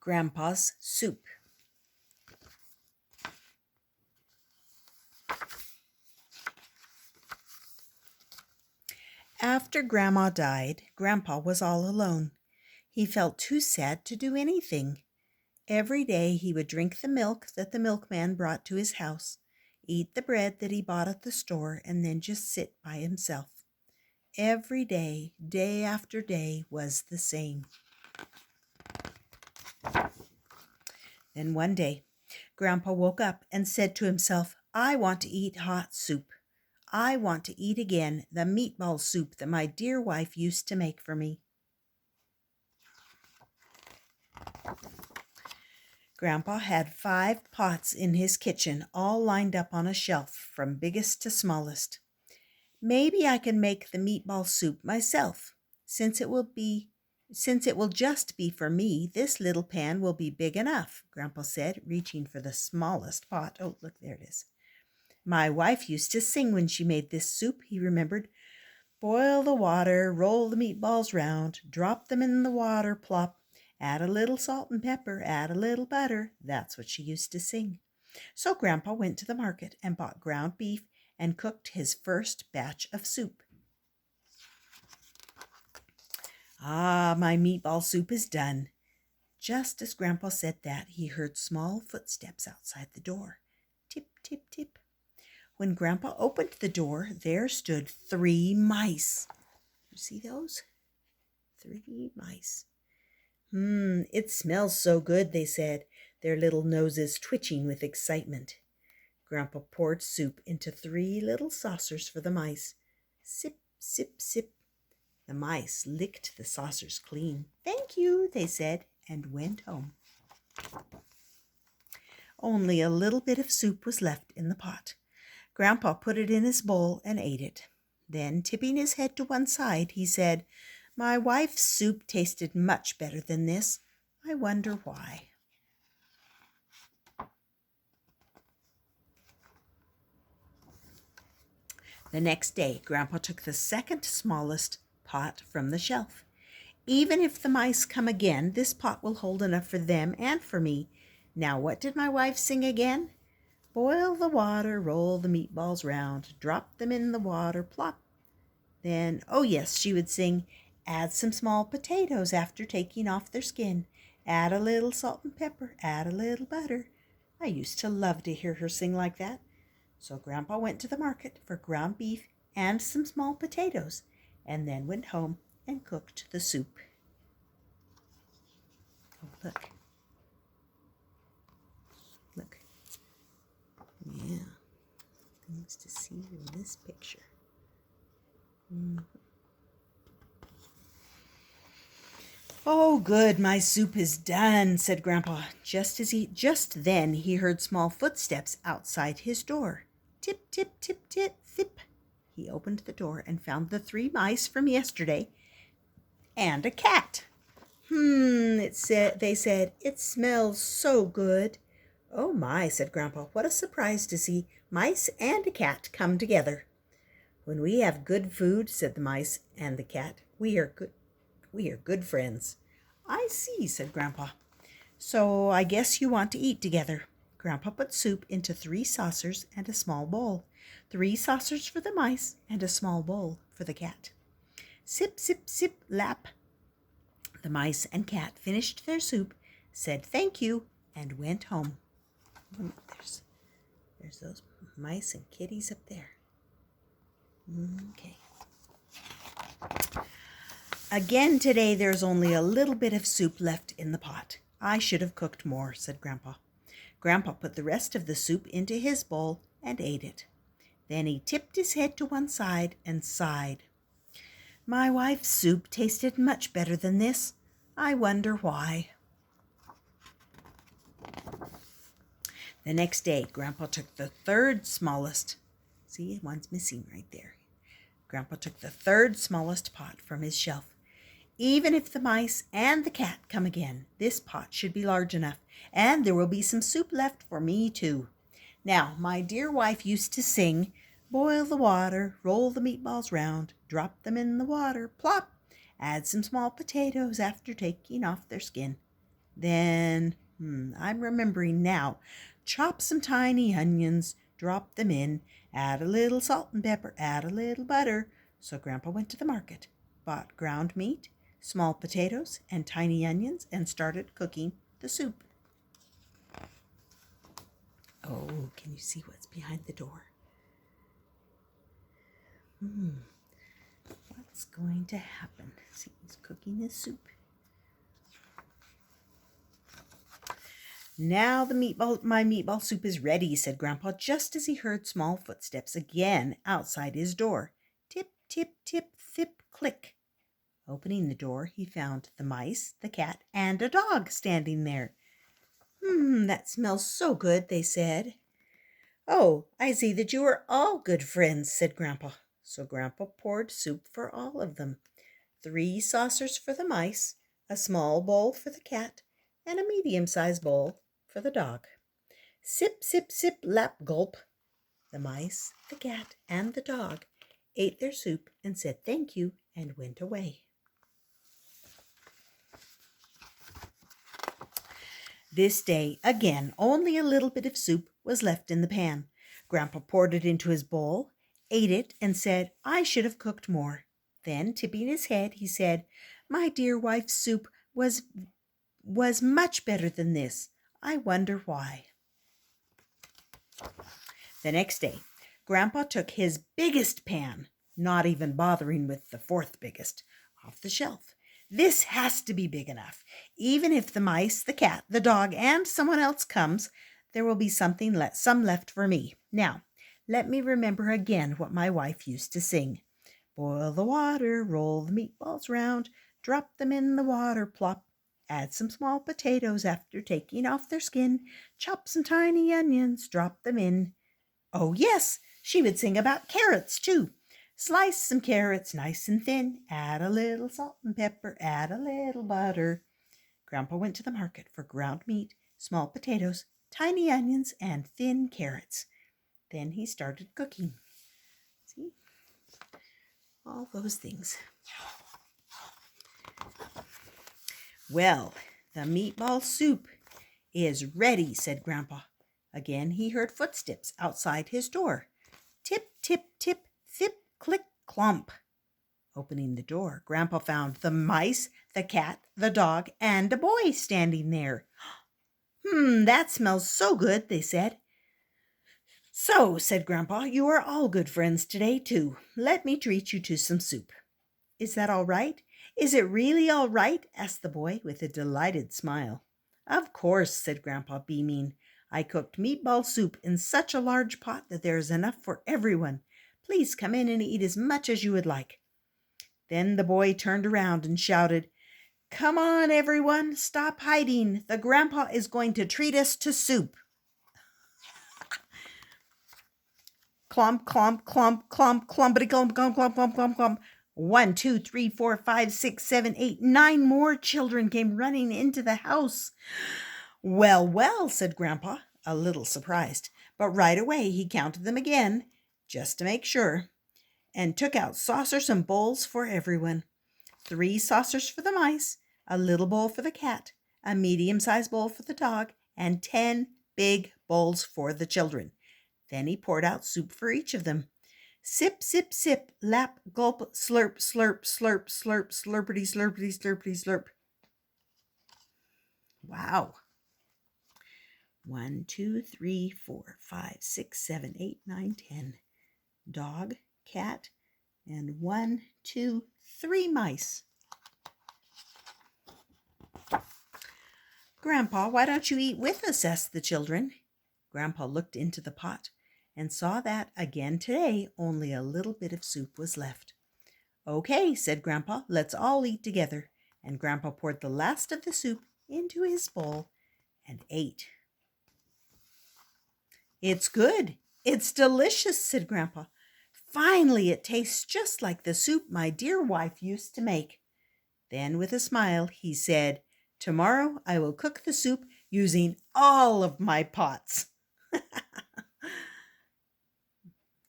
Grandpa's soup. After Grandma died, Grandpa was all alone. He felt too sad to do anything. Every day he would drink the milk that the milkman brought to his house, eat the bread that he bought at the store, and then just sit by himself. Every day, day after day, was the same. Then one day, Grandpa woke up and said to himself, "I want to eat hot soup. I want to eat again the meatball soup that my dear wife used to make for me." Grandpa had 5 pots in his kitchen, all lined up on a shelf from biggest to smallest. "Maybe I can make the meatball soup myself. Since it will just be for me, this little pan will be big enough," Grandpa said, reaching for the smallest pot. Oh, look, there it is. "My wife used to sing when she made this soup," he remembered. "Boil the water, roll the meatballs round, drop them in the water, plop, add a little salt and pepper, add a little butter." That's what she used to sing. So Grandpa went to the market and bought ground beef and cooked his first batch of soup. "Ah, my meatball soup is done." Just as Grandpa said that, he heard small footsteps outside the door. Tip, tip, tip. When Grandpa opened the door, there stood 3 mice. You see those? 3 mice. "It smells so good," they said, their little noses twitching with excitement. Grandpa poured soup into 3 little saucers for the mice. Sip, sip, sip. The mice licked the saucers clean. "Thank you," they said, and went home. Only a little bit of soup was left in the pot. Grandpa put it in his bowl and ate it. Then, tipping his head to one side, he said, "My wife's soup tasted much better than this. I wonder why." The next day, Grandpa took the second smallest pot from the shelf. "Even if the mice come again, this pot will hold enough for them and for me. Now, what did my wife sing again? Boil the water, roll the meatballs round, drop them in the water, plop." Then, oh yes, she would sing, "Add some small potatoes after taking off their skin. Add a little salt and pepper, add a little butter." I used to love to hear her sing like that. So Grandpa went to the market for ground beef and some small potatoes, and then went home and cooked the soup. Oh, look. Look. Yeah. Things to see in this picture. "Oh, good, my soup is done," said Grandpa. Just then he heard small footsteps outside his door. Tip, tip, tip, tip, zip. He opened the door and found the 3 mice from yesterday and a cat. They said, "It smells so good." "Oh my," said Grandpa, "what a surprise to see mice and a cat come together." "When we have good food," said the mice and the cat, we are good friends." "I see," said Grandpa. "So I guess you want to eat together." Grandpa put soup into 3 saucers and a small bowl. 3 saucers for the mice and a small bowl for the cat. Sip, sip, sip, lap. The mice and cat finished their soup, said thank you, and went home. There's those mice and kitties up there. Okay. Again today there's only a little bit of soup left in the pot. "I should have cooked more," said Grandpa. Grandpa put the rest of the soup into his bowl and ate it. Then he tipped his head to one side and sighed. "My wife's soup tasted much better than this. I wonder why." The next day, Grandpa took the 3rd smallest. See, one's missing right there. Grandpa took the 3rd smallest pot from his shelf. "Even if the mice and the cat come again, this pot should be large enough, and there will be some soup left for me too. Now, my dear wife used to sing, 'Boil the water, roll the meatballs round, drop them in the water, plop, add some small potatoes after taking off their skin.' Then, I'm remembering now. Chop some tiny onions, drop them in, add a little salt and pepper, add a little butter. So Grandpa went to the market, bought ground meat, small potatoes, and tiny onions, and started cooking the soup. Oh, can you see what's behind the door? What's going to happen? See, he's cooking his soup. Now my meatball soup is ready, said Grandpa, just as he heard small footsteps again outside his door. Tip, tip, tip, thip, click. Opening the door, he found the mice, the cat, and a dog standing there. That smells so good, they said. Oh, I see that you are all good friends, said Grandpa. So Grandpa poured soup for all of them. 3 saucers for the mice, a small bowl for the cat, and a medium-sized bowl for the dog. Sip, sip, sip, lap, gulp. The mice, the cat, and the dog ate their soup and said thank you and went away. This day, again, only a little bit of soup was left in the pan. Grandpa poured it into his bowl, ate it, and said, I should have cooked more. Then, tipping his head, he said, My dear wife's soup was much better than this. I wonder why. The next day, Grandpa took his biggest pan, not even bothering with the 4th biggest, off the shelf. This has to be big enough. Even if the mice, the cat, the dog, and someone else comes, there will be some left for me. Now, let me remember again what my wife used to sing. Boil the water, roll the meatballs round, drop them in the water, plop. Add some small potatoes after taking off their skin. Chop some tiny onions, drop them in. Oh, yes, she would sing about carrots, too. Slice some carrots nice and thin, add a little salt and pepper, add a little butter. Grandpa went to the market for ground meat, small potatoes, tiny onions, and thin carrots. Then he started cooking. See? All those things. Well, the meatball soup is ready, said Grandpa. Again he heard footsteps outside his door. Tip, tip, tip, thip, click, clomp. Opening the door, Grandpa found the mice, the cat, the dog, and a boy standing there. That smells so good, they said. So, said Grandpa, you are all good friends today, too. Let me treat you to some soup. Is that all right? Is it really all right? Asked the boy with a delighted smile. Of course, said Grandpa, beaming. I cooked meatball soup in such a large pot that there is enough for everyone. Please come in and eat as much as you would like. Then the boy turned around and shouted, Come on, everyone, stop hiding. The Grandpa is going to treat us to soup. Clomp, clomp, clomp, clomp, clompity, clomp, clomp, clomp, clomp, clomp, clomp. 1, 2, 3, 4, 5, 6, 7, 8, 9 more children came running into the house. Well, well, said Grandpa, a little surprised, but right away he counted them again, just to make sure, and took out saucers and bowls for everyone. 3 saucers for the mice, a little bowl for the cat, a medium-sized bowl for the dog, and 10 big bowls for the children. Then he poured out soup for each of them. Sip, sip, sip, lap, gulp, slurp, slurp, slurp, slurp, slurpity, slurpity, slurpity, slurp. Wow. 1, 2, 3, 4, 5, 6, 7, 8, 9, 10. Dog, cat, and 1, 2, 3 mice. Grandpa, why don't you eat with us? Asked the children. Grandpa looked into the pot and saw that again today only a little bit of soup was left. Okay, said Grandpa, let's all eat together. And Grandpa poured the last of the soup into his bowl and ate. It's good. It's delicious, said Grandpa. Finally, it tastes just like the soup my dear wife used to make. Then, with a smile, he said, Tomorrow I will cook the soup using all of my pots.